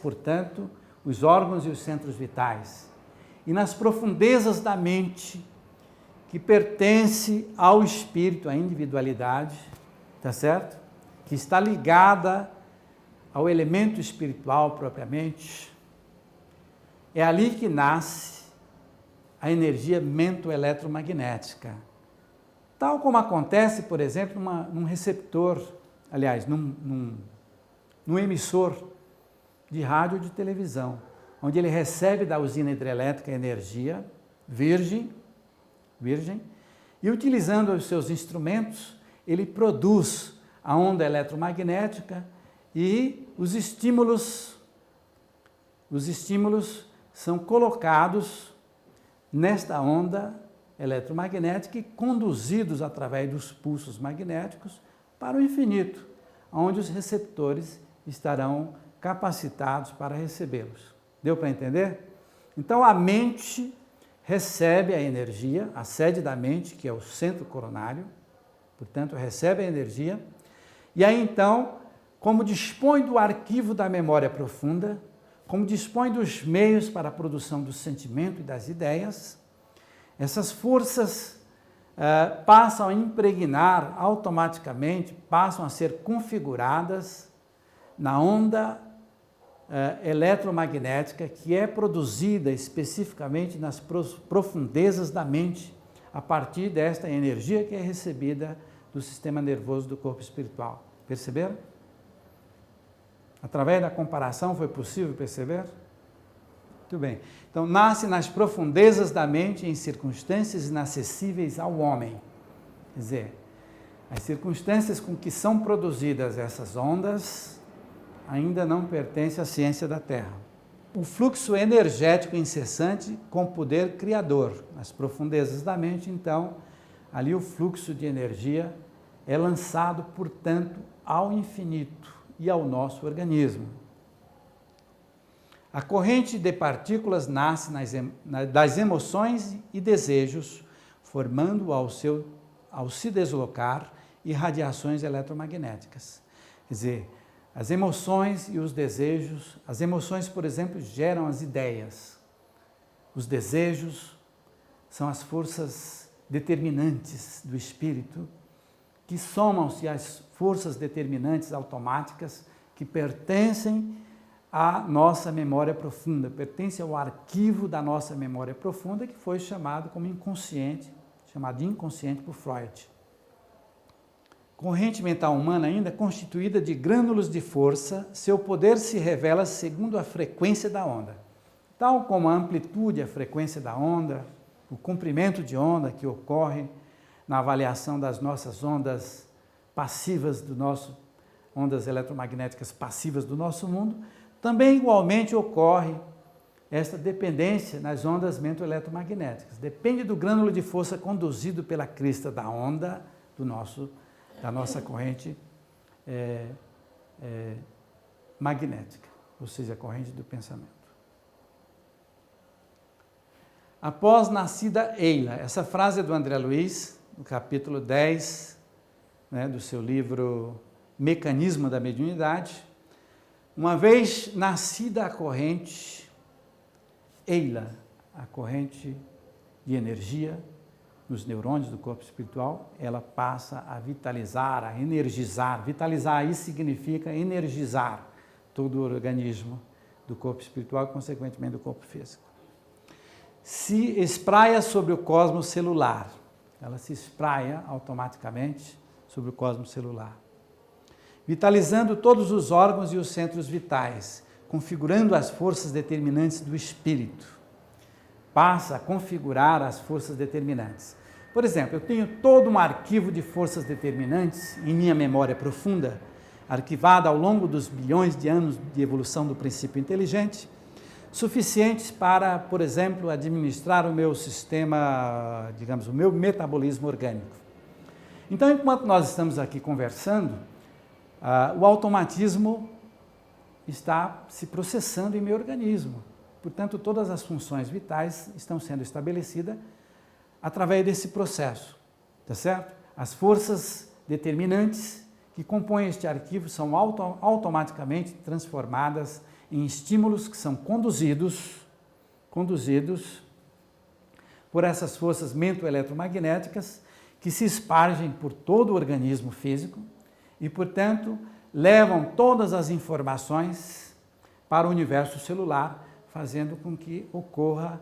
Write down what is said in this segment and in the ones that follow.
portanto, os órgãos e os centros vitais. E nas profundezas da mente, que pertence ao espírito, à individualidade, tá certo? Que está ligada ao elemento espiritual propriamente, é ali que nasce a energia mento-eletromagnética. Tal como acontece, por exemplo, num receptor, aliás, num emissor de rádio ou de televisão, onde ele recebe da usina hidrelétrica energia virgem, e utilizando os seus instrumentos, ele produz a onda eletromagnética e os estímulos são colocados nesta onda eletromagnética e conduzidos através dos pulsos magnéticos para o infinito, onde os receptores estarão capacitados para recebê-los. Deu para entender? Então a mente recebe a energia, a sede da mente, que é o centro coronário, portanto recebe a energia, e aí então, como dispõe do arquivo da memória profunda, como dispõe dos meios para a produção do sentimento e das ideias, essas forças passam a impregnar automaticamente, passam a ser configuradas na onda eletromagnética que é produzida especificamente nas profundezas da mente, a partir desta energia que é recebida do sistema nervoso do corpo espiritual. Perceberam? Através da comparação foi possível perceber? Muito bem. Então, nasce nas profundezas da mente em circunstâncias inacessíveis ao homem. Quer dizer, as circunstâncias com que são produzidas essas ondas ainda não pertencem à ciência da Terra. O fluxo energético incessante com poder criador. Nas profundezas da mente, então, ali o fluxo de energia é lançado, portanto, ao infinito e ao nosso organismo. A corrente de partículas nasce das emoções e desejos, formando ao se deslocar irradiações eletromagnéticas. Quer dizer, as emoções e os desejos, as emoções, por exemplo, geram as ideias. Os desejos são as forças determinantes do espírito, que somam-se às forças determinantes automáticas que pertencem à nossa memória profunda, pertencem ao arquivo da nossa memória profunda, que foi chamado como inconsciente, chamado de inconsciente por Freud. Corrente mental humana ainda constituída de grânulos de força, seu poder se revela segundo a frequência da onda. Tal como a amplitude, a frequência da onda, o comprimento de onda que ocorre na avaliação das nossas ondas passivas ondas eletromagnéticas passivas do nosso mundo, também igualmente ocorre esta dependência nas ondas mento-eletromagnéticas. Depende do grânulo de força conduzido pela crista da onda da nossa corrente magnética, ou seja, a corrente do pensamento. Após nascida Eila, essa frase é do André Luiz, no capítulo 10, do seu livro Mecanismo da Mediunidade. Uma vez nascida a corrente Eila, a corrente de energia nos neurônios do corpo espiritual, ela passa a vitalizar, a energizar. Vitalizar aí significa energizar todo o organismo do corpo espiritual e, consequentemente, do corpo físico. Se espraia sobre o cosmos celular. Ela se espraia automaticamente sobre o cosmos celular, vitalizando todos os órgãos e os centros vitais, configurando as forças determinantes do espírito. Passa a configurar as forças determinantes. Por exemplo, eu tenho todo um arquivo de forças determinantes em minha memória profunda, arquivada ao longo dos bilhões de anos de evolução do princípio inteligente, suficientes para, por exemplo, administrar o meu sistema, digamos, o meu metabolismo orgânico. Então, enquanto nós estamos aqui conversando, o automatismo está se processando em meu organismo. Portanto, todas as funções vitais estão sendo estabelecidas através desse processo, tá certo? As forças determinantes que compõem este arquivo são automaticamente transformadas em estímulos que são conduzidos por essas forças mento-eletromagnéticas que se espargem por todo o organismo físico e, portanto, levam todas as informações para o universo celular, fazendo com que ocorra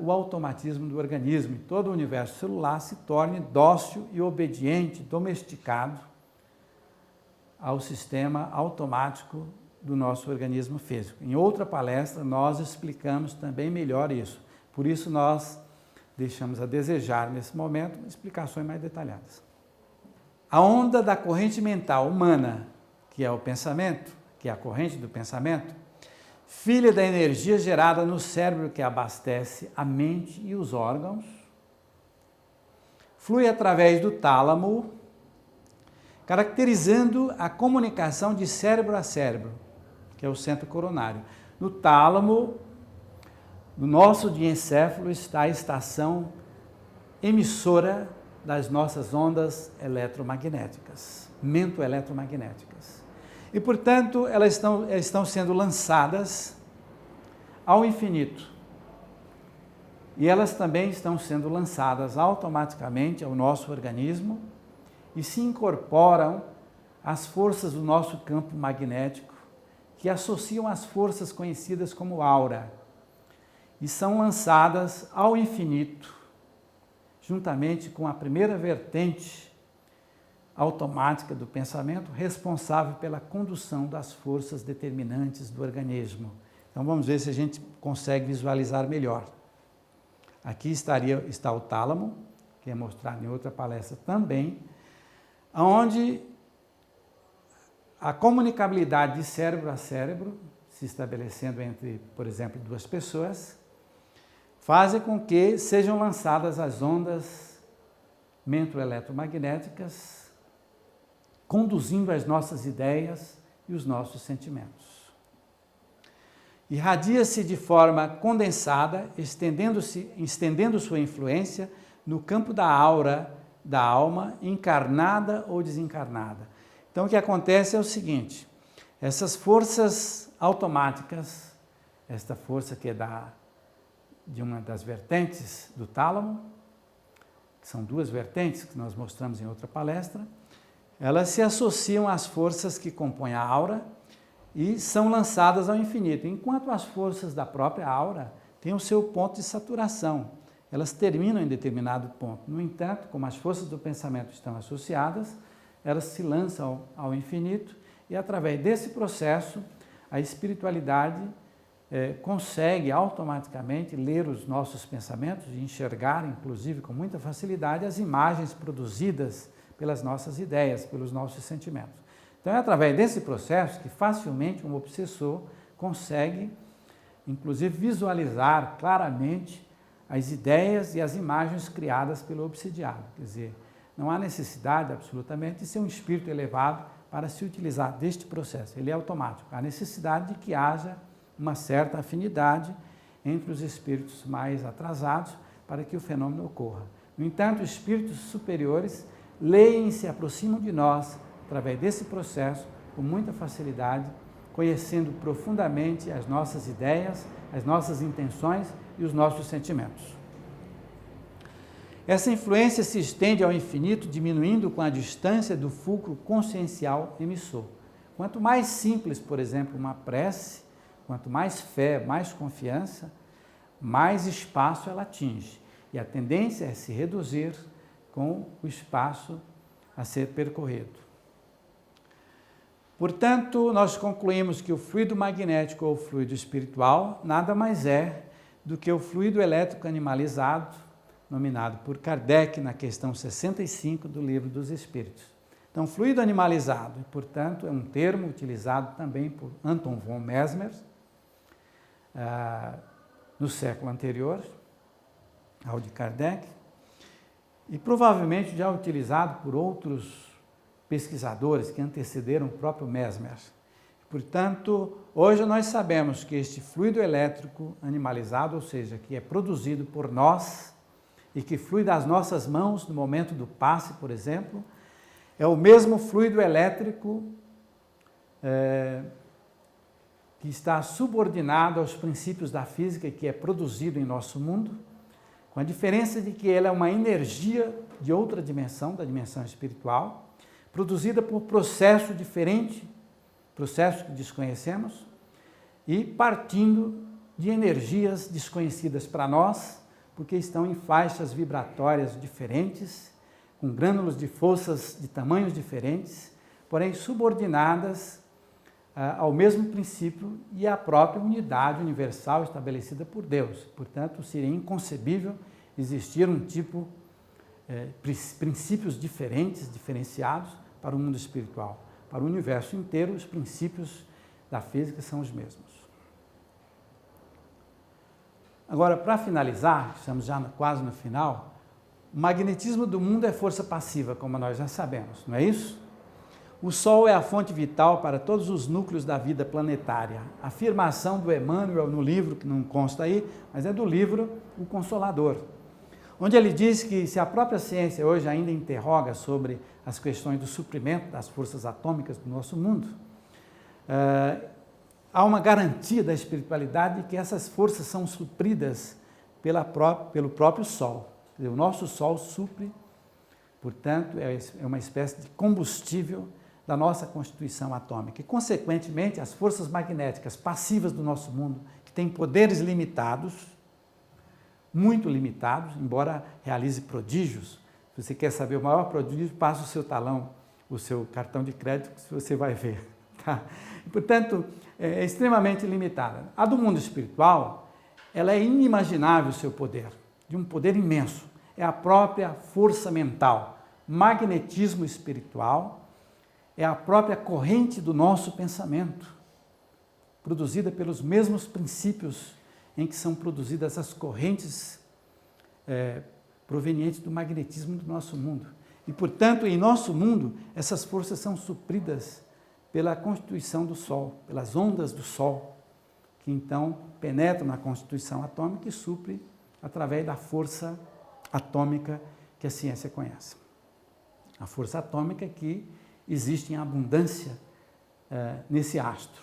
o automatismo do organismo e todo o universo celular se torne dócil e obediente, domesticado ao sistema automático do nosso organismo físico. Em outra palestra, nós explicamos também melhor isso. Por isso, nós deixamos a desejar, nesse momento, explicações mais detalhadas. A onda da corrente mental humana, que é o pensamento, que é a corrente do pensamento, filha da energia gerada no cérebro que abastece a mente e os órgãos, flui através do tálamo, caracterizando a comunicação de cérebro a cérebro, que é o centro coronário. No tálamo, no nosso diencéfalo, está a estação emissora das nossas ondas eletromagnéticas, mento-eletromagnéticas. E, portanto, elas estão sendo lançadas ao infinito. E elas também estão sendo lançadas automaticamente ao nosso organismo e se incorporam às forças do nosso campo magnético, que associam às forças conhecidas como aura, e são lançadas ao infinito, juntamente com a primeira vertente automática do pensamento, responsável pela condução das forças determinantes do organismo. Então vamos ver se a gente consegue visualizar melhor. Aqui está o tálamo, que é mostrado em outra palestra também, onde a comunicabilidade de cérebro a cérebro, se estabelecendo entre, por exemplo, duas pessoas, fazem com que sejam lançadas as ondas mento-eletromagnéticas, conduzindo as nossas ideias e os nossos sentimentos. Irradia-se de forma condensada, estendendo sua influência no campo da aura da alma, encarnada ou desencarnada. Então, o que acontece é o seguinte: essas forças automáticas, esta força que é de uma das vertentes do tálamo, que são duas vertentes que nós mostramos em outra palestra, elas se associam às forças que compõem a aura e são lançadas ao infinito, enquanto as forças da própria aura têm o seu ponto de saturação. Elas terminam em determinado ponto. No entanto, como as forças do pensamento estão associadas, elas se lançam ao infinito e, através desse processo, a espiritualidade consegue automaticamente ler os nossos pensamentos e enxergar, inclusive com muita facilidade, as imagens produzidas pelas nossas ideias, pelos nossos sentimentos. Então é através desse processo que facilmente um obsessor consegue, inclusive, visualizar claramente as ideias e as imagens criadas pelo obsidiado. Quer dizer, não há necessidade absolutamente de ser um espírito elevado para se utilizar deste processo. Ele é automático. Há necessidade de que haja uma certa afinidade entre os espíritos mais atrasados para que o fenômeno ocorra. No entanto, os espíritos superiores leem e se aproximam de nós através desse processo com muita facilidade, conhecendo profundamente as nossas ideias, as nossas intenções e os nossos sentimentos. Essa influência se estende ao infinito, diminuindo com a distância do fulcro consciencial emissor. Quanto mais simples, por exemplo, uma prece, quanto mais fé, mais confiança, mais espaço ela atinge. E a tendência é se reduzir com o espaço a ser percorrido. Portanto, nós concluímos que o fluido magnético ou fluido espiritual nada mais é do que o fluido elétrico animalizado, nominado por Kardec na questão 65 do Livro dos Espíritos. Então, fluido animalizado, e, portanto, é um termo utilizado também por Anton von Mesmer, no século anterior ao de Kardec, e provavelmente já utilizado por outros pesquisadores que antecederam o próprio Mesmer. Portanto, hoje nós sabemos que este fluido elétrico animalizado, ou seja, que é produzido por nós e que flui das nossas mãos no momento do passe, por exemplo, é o mesmo fluido elétrico que está subordinado aos princípios da física que é produzido em nosso mundo, com a diferença de que ele é uma energia de outra dimensão, da dimensão espiritual, produzida por processo diferente, processo que desconhecemos, e partindo de energias desconhecidas para nós, porque estão em faixas vibratórias diferentes, com grânulos de forças de tamanhos diferentes, porém subordinadas ao mesmo princípio e à própria unidade universal estabelecida por Deus. Portanto, seria inconcebível existir um tipo, princípios diferentes, diferenciados para o mundo espiritual. Para o universo inteiro, os princípios da física são os mesmos. Agora, para finalizar, estamos já quase no final, o magnetismo do mundo é força passiva, como nós já sabemos, não é isso? O Sol é a fonte vital para todos os núcleos da vida planetária. A afirmação do Emmanuel no livro, que não consta aí, mas é do livro O Consolador, onde ele diz que se a própria ciência hoje ainda interroga sobre as questões do suprimento das forças atômicas do nosso mundo, há uma garantia da espiritualidade de que essas forças são supridas pelo próprio Sol. Quer dizer, o nosso Sol supre, portanto, é uma espécie de combustível da nossa constituição atômica. E, consequentemente, as forças magnéticas passivas do nosso mundo, que têm poderes limitados, muito limitados, embora realize prodígios. Se você quer saber o maior prodígio, passa o seu talão, o seu cartão de crédito, que você vai ver. Tá? E, portanto, é extremamente limitada. A do mundo espiritual, ela é inimaginável o seu poder, de um poder imenso. É a própria força mental, magnetismo espiritual, é a própria corrente do nosso pensamento, produzida pelos mesmos princípios em que são produzidas as correntes provenientes do magnetismo do nosso mundo. E, portanto, em nosso mundo, essas forças são supridas pela constituição do Sol, pelas ondas do Sol, que então penetram na constituição atômica e supre através da força atômica que a ciência conhece. A força atômica que existe em abundância nesse astro,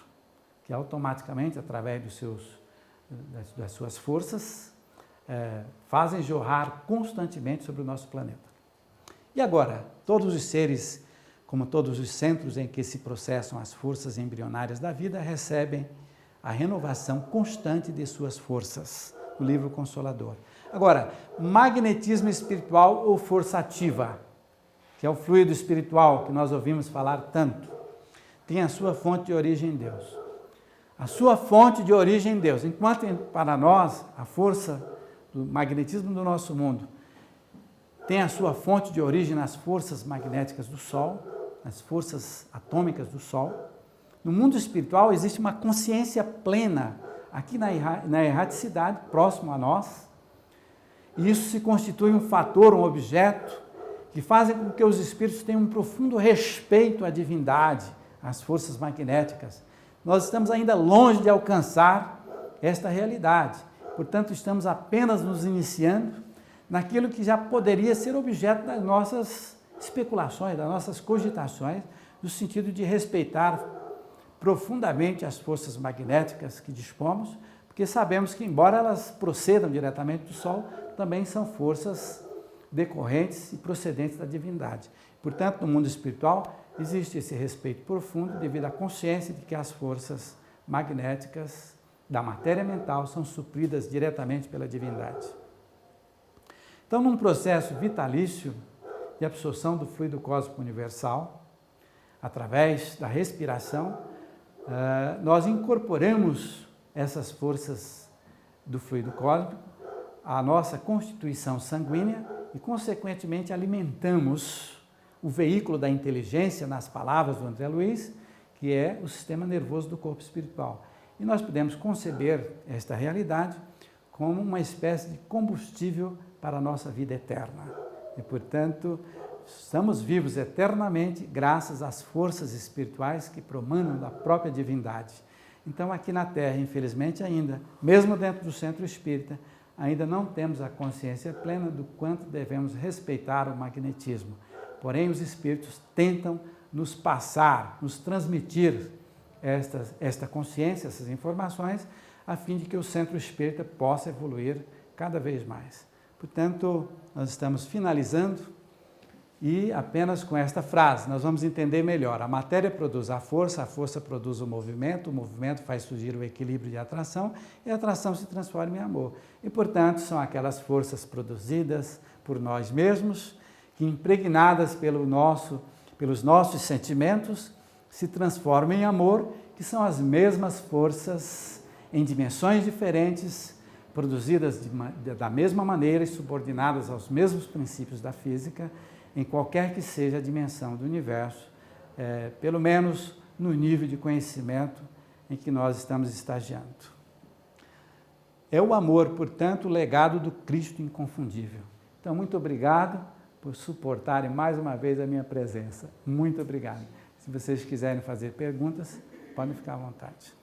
que automaticamente, através das suas forças, fazem jorrar constantemente sobre o nosso planeta. E agora, todos os seres, como todos os centros em que se processam as forças embrionárias da vida, recebem a renovação constante de suas forças, no livro Consolador. Agora, magnetismo espiritual ou força ativa, que é o fluido espiritual que nós ouvimos falar tanto, tem a sua fonte de origem em Deus. A sua fonte de origem em Deus. Enquanto para nós a força do magnetismo do nosso mundo tem a sua fonte de origem nas forças magnéticas do Sol, nas forças atômicas do Sol, no mundo espiritual existe uma consciência plena aqui na erraticidade, próximo a nós, e isso se constitui um fator, um objeto, que fazem com que os espíritos tenham um profundo respeito à divindade, às forças magnéticas. Nós estamos ainda longe de alcançar esta realidade, portanto, estamos apenas nos iniciando naquilo que já poderia ser objeto das nossas especulações, das nossas cogitações, no sentido de respeitar profundamente as forças magnéticas que dispomos, porque sabemos que, embora elas procedam diretamente do Sol, também são forças decorrentes e procedentes da divindade. Portanto, no mundo espiritual, existe esse respeito profundo devido à consciência de que as forças magnéticas da matéria mental são supridas diretamente pela divindade. Então, num processo vitalício de absorção do fluido cósmico universal, através da respiração, nós incorporamos essas forças do fluido cósmico à nossa constituição sanguínea e, consequentemente, alimentamos o veículo da inteligência, nas palavras do André Luiz, que é o sistema nervoso do corpo espiritual. E nós podemos conceber esta realidade como uma espécie de combustível para a nossa vida eterna. E, portanto, estamos vivos eternamente graças às forças espirituais que promanam da própria divindade. Então, aqui na Terra, infelizmente ainda, mesmo dentro do centro espírita, ainda não temos a consciência plena do quanto devemos respeitar o magnetismo. Porém, os espíritos tentam nos passar, nos transmitir esta consciência, essas informações, a fim de que o centro espírita possa evoluir cada vez mais. Portanto, nós estamos finalizando e apenas com esta frase nós vamos entender melhor. A matéria produz a força produz o movimento faz surgir o equilíbrio de atração e a atração se transforma em amor. E, portanto, são aquelas forças produzidas por nós mesmos, que impregnadas pelos nossos sentimentos, se transformam em amor, que são as mesmas forças em dimensões diferentes, produzidas da mesma maneira e subordinadas aos mesmos princípios da física, em qualquer que seja a dimensão do universo, pelo menos no nível de conhecimento em que nós estamos estagiando. É o amor, portanto, o legado do Cristo inconfundível. Então, muito obrigado por suportarem mais uma vez a minha presença. Muito obrigado. Se vocês quiserem fazer perguntas, podem ficar à vontade.